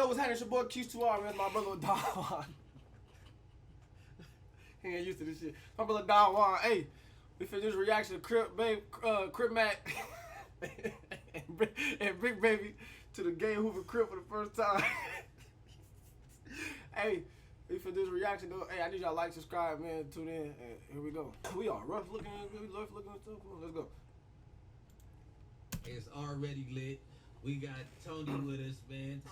yo, what's happening? It's your boy Q2R, man. My brother Dawan. He ain't used to this shit. My brother Dawan. Hey, we finna do this reaction to Crip, babe, Crip Mac, and Bricc baby to the game Hoover Crip for the first time. Hey, we finna do this reaction though. Hey, I need y'all like, subscribe, man, tune in, and here we go. We are rough looking and stuff. Come on, let's go. It's already lit. We got Tony with us, man.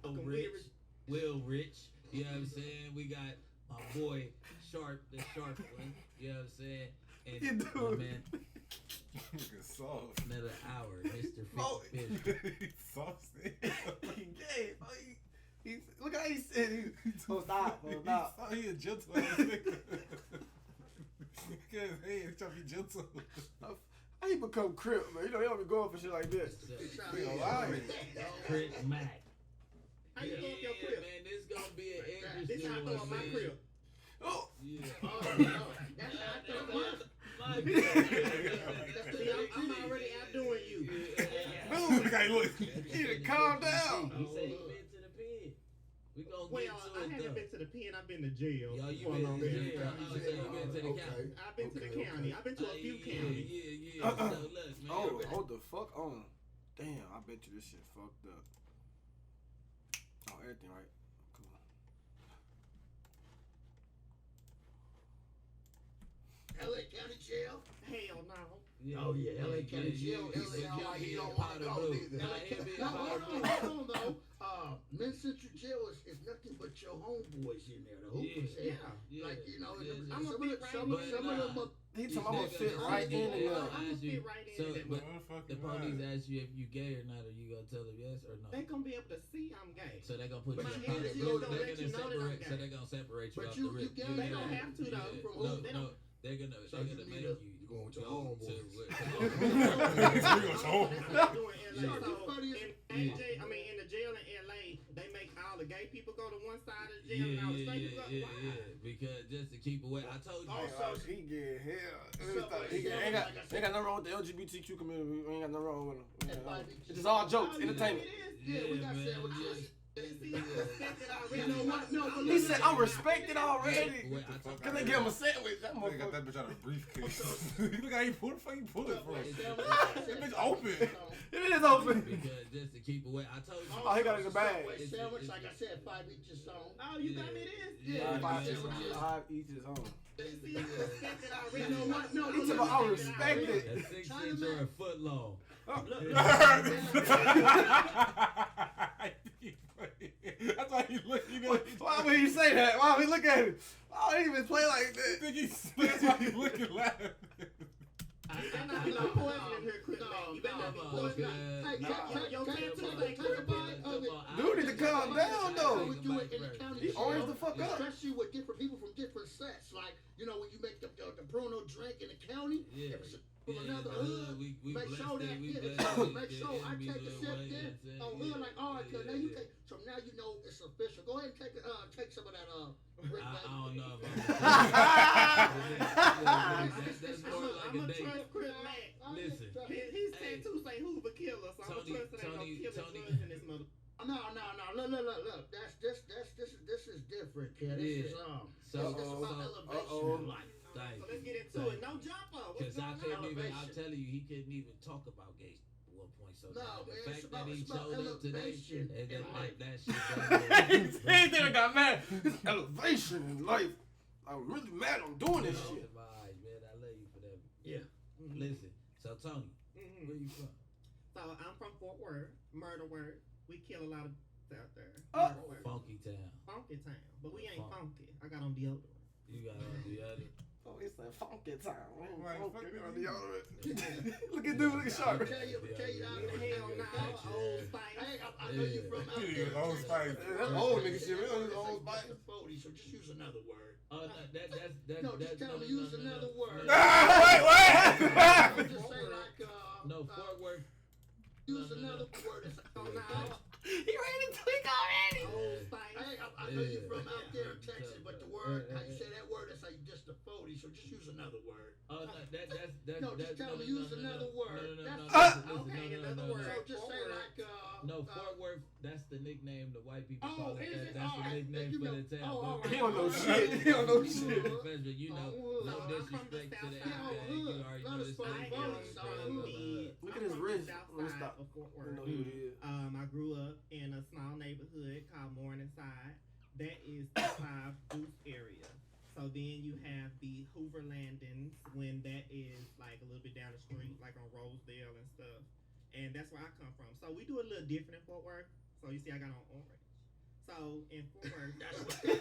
Tony Rich, Will Rich. You know what I'm saying? We got my boy Sharp, the sharp one. You know what I'm saying? And You do. man, soft. another hour, Mr. Fish. He's soft. He gay. Look how he said he. Oh, stop. Oh, stop. He a gentle ass nigga. Because hey, he's trying to be gentle. How he become Crip, man? You know, he don't be going for shit like this. Crip Mac. How you throw up your crib? Man, this gonna be an This interesting how I throw one, up my man. crib. Oh! Yeah. That's how I throw up mine. My See, I'm already outdoing you. Dude, Look how he look. he need to calm down. He said he been to the pen. We gonna Well, get to I it haven't though. been to the pen. I've been to jail. Yo, you Going been on to there. jail. Oh, so you been to the county. I've been to the county. I've been to a few counties. Yeah. So look, man. Oh, hold the fuck on. Damn, I bet you this shit fucked up. Oh, everything right. Cool. LA County Jail? Hell no. Oh, yeah, LA County Jail. LA County, you don't want to go neither. Now, hold on, though. Men's Central Jail is nothing but your homeboys in there, the Hoopers. Yeah. Like, you know, I'm some gonna of fit them right are... He told me I'm gonna fit right in I'm there. gonna fit right in So, there. but Motherfucking the police right. ask you if you gay or not, are you gonna tell them yes or no? They gonna be able to see I'm gay. So they gonna put But you in you a need to group. go to They're let gonna you know that I'm separate. So gay. they're gonna separate you But off you the rip. gay. They don't have to, though. From No, who? They no. don't. They're gonna So make you need you to go with your go homeboys. to In the jail in LA, they make all the gay people go to one side of the jail and all the straight people go. Why? Because just to keep away. I told you. Also, He get hell. So, Ain't got nothing wrong with the LGBTQ community. We ain't got nothing wrong with them. It's just all jokes, entertainment. yeah, we got sandwiches. See, I'm respected already. You know what? No, but He said, I'm respected already. Wait, I told Can they give him a sandwich? That They got motherfucker. that bitch out of a briefcase. Look how he pull it from. That That bitch open. It is open. because just to keep away. I told you. Oh, he got it in the bag. Sandwich, like I said, 5 each is on. Oh, you got me this? Yeah, Five yeah. each is home. See, I'm respected already. You know what? No, He told me I'm respected. That's 6 inch or a foot long. That's why he look. You know, Why would you say that? Why would he look at him? Why would he even play like I that? think that's why he looking laughing. You better not be no poison in here, Chris. You better not be poison. Dude need to calm down, though. He orange the fuck up. Especially with different people from different sets. Like, you know, when you make the Bruno drink in the county, Yeah. if it's from another hood, we make blessed sure it, that, we yeah, blessed make it, sure I enemies take the of sip one, there. you know Oh, what I'm saying? hood, like, all right, cause now you Yeah. take, so now you know it's official. Go ahead and take some of that, Bricc I back. don't know if that's I'm more like a gonna date. trust Chris Mack. Listen. His tattoo say Hoover Killer, so I'm gonna trust him ain't gonna kill his Tony. drugs in this mother. No, look. This is different, kid. This is So- it's about elevation uh-oh. in life. Thank So let's you. get into it. No jumper. What's Because I going couldn't on? even, I'm Elevation. telling you, he couldn't even talk about gay at one point. So No, now the man, fact it's that he about showed up today, elevation and in life. that shit. He didn't got mad. It's elevation in life. I'm really mad I'm doing this shit. Man, I love you for that. Yeah. Listen, so Tony, Mhm. where you from? So I'm from Fort Worth, Murder Word. We kill a lot of out there. Oh. Murder Word. Funky Town. Funky town, but we ain't Funk. funky. I got on deodorant. You got all the other. Oh, it's that funky time. Like, Funky fuck on it. deodorant. Look at dude, look at Sharp. Tell you, Hell no, Old Spice. I know you from out Yeah, there. Old Spice. That's old nigga shit. We don't use Old Spice. So just use another word. Oh, that's No, just tell me use another word. Wait. Just say like No, Fort Worth. use another word. He ready to tweak already. Old Spice. I know you from out there in Texas, but the word how you say that word is like just a 40. So just use another word. Oh, that's No, just tell me use another word. No, Okay, another word. So just say like No, Fort Worth, that's the nickname the white people Oh, call it. is it? That's the Alright, nickname you for know- the town. oh, alright. He don't know shit. He don't know shit. Professor, you know, Oh, no I'm from the disrespect to South that. Side. Man. You already know this Not a I nigga am is from the Look at his I'm from wrist. the South Let me side stop. of Fort You Worth. know who it is. I grew up in a small neighborhood called Morningside. That is the Five Deuce area. So then you have the Hoover Landings when that is like a little bit down the street, like on Rosedale and stuff. And that's where I come from. So we do a little different in Fort Worth. So you see I got on orange. So in Fort Worth, That's what they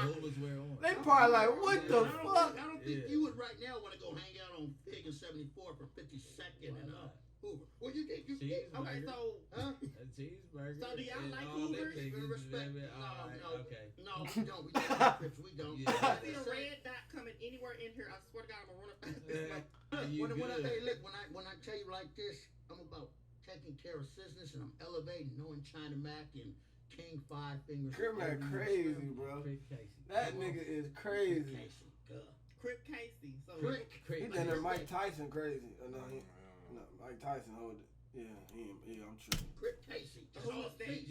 Hoovers wear orange. They probably like, what the fuck? I don't think Yeah. you would right now want to go hang out on Fig and 74th or 52nd and Hoover. Well, you think you Cheese. okay, so huh? A cheeseburger. So do y'all and like all that Hoovers? thing With is respect, very- no, alright, no. okay. No, we don't. We don't. Crips, we don't. Yeah. I see a red dot coming anywhere in here. I swear to God, I'm gonna run up past this. You When I, good. hey, look, when I tell you like this, I'm about taking care of business and I'm elevating, knowing China Mac and King Five Fingers. Crip man crazy, bro. Crick Casey. That nigga is crazy. Casey, God. Crip Casey. So Crick. He Crick. done there Mike Tyson crazy. No, Mike Tyson hold it. Yeah, I'm tripping. Crick Casey. Who is that?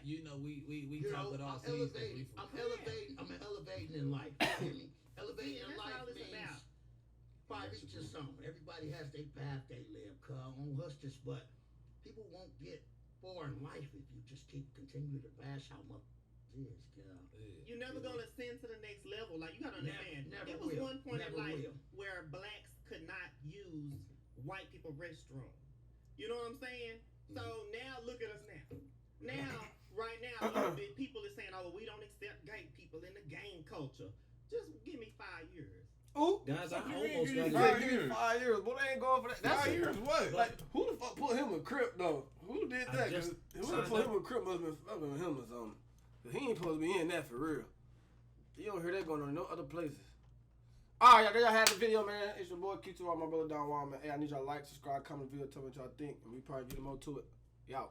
You know, we You talk know, with all I'm seasons. elevating. We from I'm elevating in life. You hear me? Elevating Yeah, in that's life all it's means about. five each his own. Everybody has their path they live. On hustlers, but people won't get far in life if you just continue to bash how much it is, girl. You're never gonna ascend to the next level. Like you gotta understand. Never It was will. one point Never in life will. where blacks could not use white people restroom. You know what I'm saying? So now look at us now. Right now, people are saying, "Oh, we don't accept gay people in the gang culture." Just give me 5 years. Ooh. What Guys, I the fuck you almost mean, got give Yeah, me give me 5 years. Boy, they ain't going for that. That's 5 years what? Like, who the fuck put him in Crip though? Who did I that? just Who signed put up. him in Crip must have been him or something. 'Cause he ain't supposed to be in that for real. You don't hear that going on in no other places. Alright, y'all, there y'all had the video, man. It's your boy Q2, my brother Don Wild, man. Hey, I need y'all to like, subscribe, comment, video, tell me what y'all think, and we probably get more to it. Y'all.